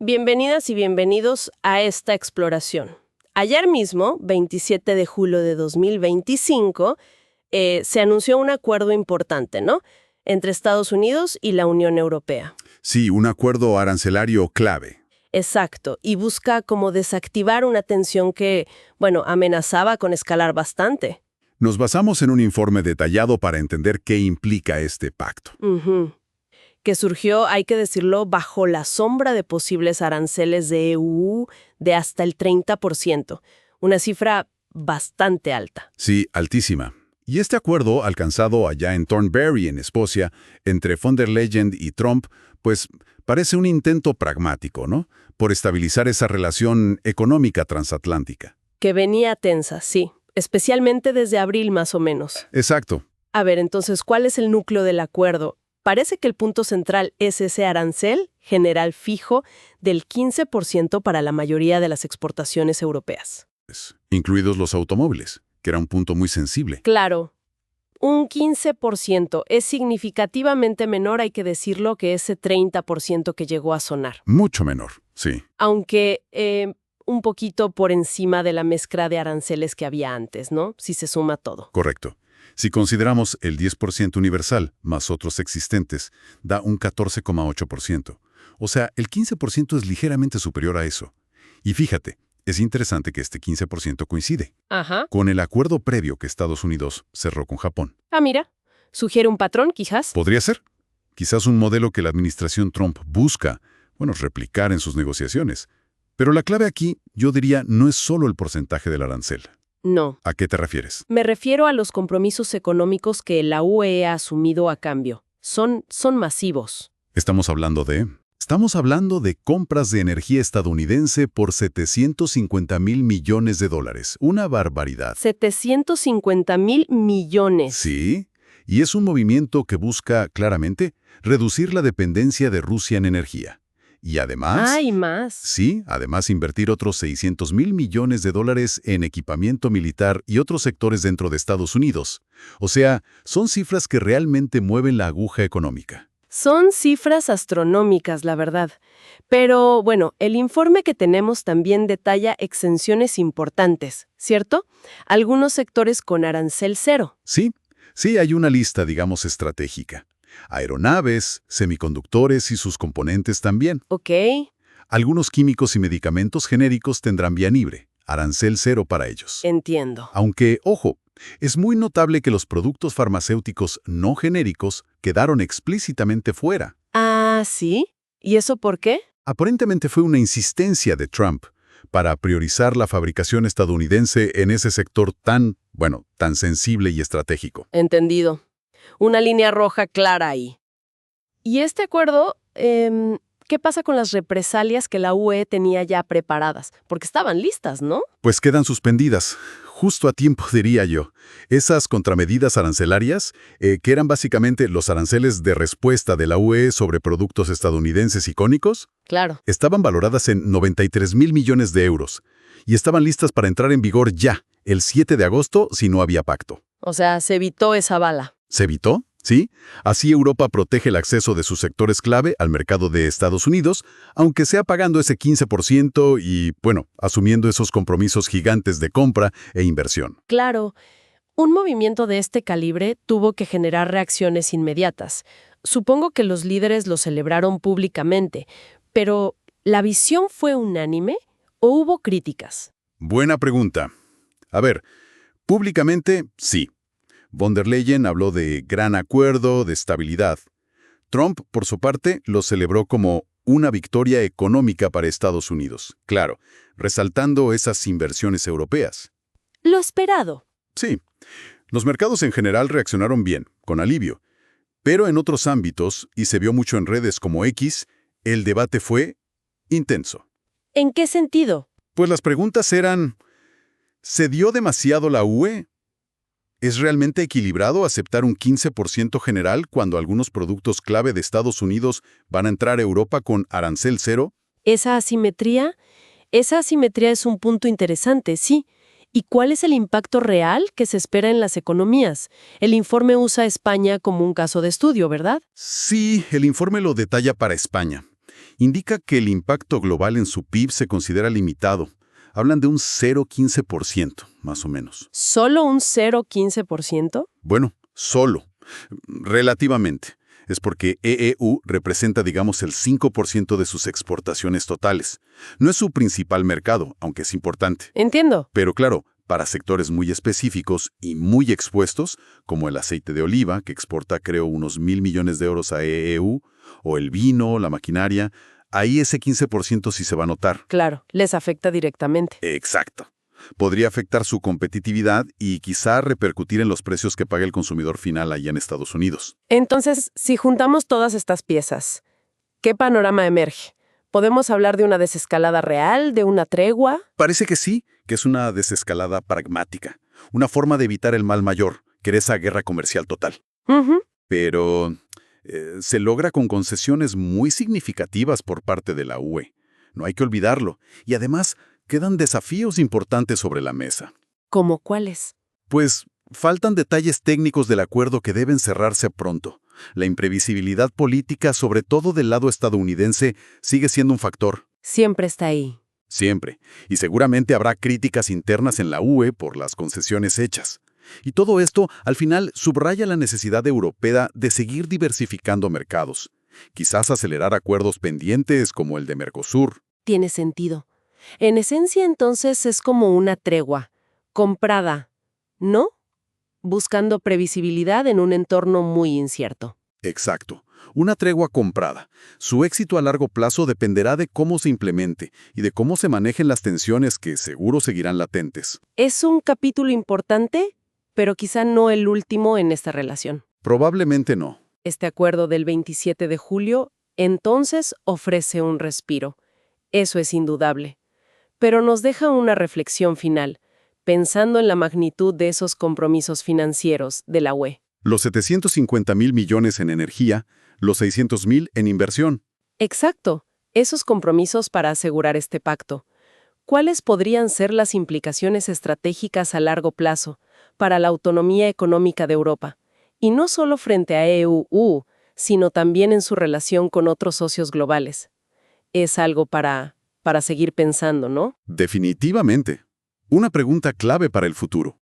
Bienvenidas y bienvenidos a esta exploración. Ayer mismo, 27 de julio de 2025, se anunció un acuerdo importante, ¿no? Entre Estados Unidos y la Unión Europea. Sí, un acuerdo arancelario clave. Exacto, y busca como desactivar una tensión que, amenazaba con escalar bastante. Nos basamos en un informe detallado para entender qué implica este pacto. Que surgió, hay que decirlo, bajo la sombra de posibles aranceles de EU de hasta el 30%, una cifra bastante alta. Sí, altísima. Y este acuerdo, alcanzado allá en Thornbury, en Escocia, entre von der Leyen y Trump, pues parece un intento pragmático, ¿no? Por estabilizar esa relación económica transatlántica. Que venía tensa, sí, especialmente desde abril más o menos. Exacto. A ver, entonces, ¿cuál es el núcleo del acuerdo? Parece que el punto central es ese arancel general fijo del 15% para la mayoría de las exportaciones europeas. Incluidos los automóviles, que era un punto muy sensible. Claro, un 15% es significativamente menor, hay que decirlo, que ese 30% que llegó a sonar. Mucho menor, sí. Aunque un poquito por encima de la mezcla de aranceles que había antes, ¿no? Si se suma todo. Correcto. Si consideramos el 10% universal más otros existentes, da un 14,8%. O sea, el 15% es ligeramente superior a eso. Y fíjate, es interesante que este 15% coincide con el acuerdo previo que Estados Unidos cerró con Japón. Ah, mira, sugiere un patrón, quizás. ¿Podría ser? Quizás un modelo que la administración Trump busca, replicar en sus negociaciones. Pero la clave aquí, yo diría, no es solo el porcentaje del arancel. No. ¿A qué te refieres? Me refiero a los compromisos económicos que la UE ha asumido a cambio. Son masivos. Estamos hablando de compras de energía estadounidense por $750 mil millones. Una barbaridad. 750 mil millones. Sí, y es un movimiento que busca, claramente, reducir la dependencia de Rusia en energía. Y además... ¡Ay, más! Sí, además invertir otros $600 mil millones en equipamiento militar y otros sectores dentro de Estados Unidos. O sea, son cifras que realmente mueven la aguja económica. Son cifras astronómicas, la verdad. Pero, el informe que tenemos también detalla exenciones importantes, ¿cierto? Algunos sectores con arancel cero. Sí, hay una lista, digamos, estratégica. Aeronaves, semiconductores y sus componentes también. Ok. Algunos químicos y medicamentos genéricos tendrán vía libre, arancel cero para ellos. Entiendo. Aunque, ojo, es muy notable que los productos farmacéuticos no genéricos quedaron explícitamente fuera. Ah, ¿sí? ¿Y eso por qué? Aparentemente fue una insistencia de Trump para priorizar la fabricación estadounidense en ese sector tan sensible y estratégico. Entendido. Una línea roja clara ahí. ¿Y este acuerdo, qué pasa con las represalias que la UE tenía ya preparadas? Porque estaban listas, ¿no? Pues quedan suspendidas, justo a tiempo diría yo. Esas contramedidas arancelarias, que eran básicamente los aranceles de respuesta de la UE sobre productos estadounidenses icónicos, Claro. estaban valoradas en 93 mil millones de euros y estaban listas para entrar en vigor ya, el 7 de agosto, si no había pacto. O sea, se evitó esa bala. ¿Se evitó? Sí. Así Europa protege el acceso de sus sectores clave al mercado de Estados Unidos, aunque sea pagando ese 15% y, asumiendo esos compromisos gigantes de compra e inversión. Claro. Un movimiento de este calibre tuvo que generar reacciones inmediatas. Supongo que los líderes lo celebraron públicamente, pero ¿la visión fue unánime o hubo críticas? Buena pregunta. A ver, públicamente, sí. Von der Leyen habló de gran acuerdo, de estabilidad. Trump, por su parte, lo celebró como una victoria económica para Estados Unidos. Claro, resaltando esas inversiones europeas. Lo esperado. Sí. Los mercados en general reaccionaron bien, con alivio. Pero en otros ámbitos, y se vio mucho en redes como X, el debate fue intenso. ¿En qué sentido? Pues las preguntas eran, ¿se dio demasiado la UE? ¿Es realmente equilibrado aceptar un 15% general cuando algunos productos clave de Estados Unidos van a entrar a Europa con arancel cero? Esa asimetría es un punto interesante, sí. ¿Y cuál es el impacto real que se espera en las economías? El informe usa a España como un caso de estudio, ¿verdad? Sí, el informe lo detalla para España. Indica que el impacto global en su PIB se considera limitado. Hablan de un 0,15%, más o menos. ¿Solo un 0,15%? Bueno, solo. Relativamente. Es porque EU representa, digamos, el 5% de sus exportaciones totales. No es su principal mercado, aunque es importante. Entiendo. Pero claro, para sectores muy específicos y muy expuestos, como el aceite de oliva, que exporta creo unos 1.000 millones de euros a EU, o el vino, la maquinaria, ahí ese 15% sí se va a notar. Claro, les afecta directamente. Exacto. Podría afectar su competitividad y quizá repercutir en los precios que paga el consumidor final allá en Estados Unidos. Entonces, si juntamos todas estas piezas, ¿qué panorama emerge? ¿Podemos hablar de una desescalada real, de una tregua? Parece que sí, que es una desescalada pragmática, una forma de evitar el mal mayor, que era esa guerra comercial total. Ujú. Pero se logra con concesiones muy significativas por parte de la UE. No hay que olvidarlo. Y además, quedan desafíos importantes sobre la mesa. ¿Cómo cuáles? Pues faltan detalles técnicos del acuerdo que deben cerrarse pronto. La imprevisibilidad política, sobre todo del lado estadounidense, sigue siendo un factor. Siempre está ahí. Siempre. Y seguramente habrá críticas internas en la UE por las concesiones hechas. Y todo esto, al final, subraya la necesidad europea de seguir diversificando mercados. Quizás acelerar acuerdos pendientes como el de Mercosur. Tiene sentido. En esencia, entonces, es como una tregua, comprada, ¿no? Buscando previsibilidad en un entorno muy incierto. Exacto. Una tregua comprada. Su éxito a largo plazo dependerá de cómo se implemente y de cómo se manejen las tensiones que seguro seguirán latentes. Es un capítulo importante, pero quizá no el último en esta relación. Probablemente no. Este acuerdo del 27 de julio, entonces, ofrece un respiro. Eso es indudable. Pero nos deja una reflexión final, pensando en la magnitud de esos compromisos financieros de la UE. Los 750.000 millones en energía, los 600.000 en inversión. Exacto, esos compromisos para asegurar este pacto. ¿Cuáles podrían ser las implicaciones estratégicas a largo plazo para la autonomía económica de Europa? Y no solo frente a EU, sino también en su relación con otros socios globales. Es algo para seguir pensando, ¿no? Definitivamente. Una pregunta clave para el futuro.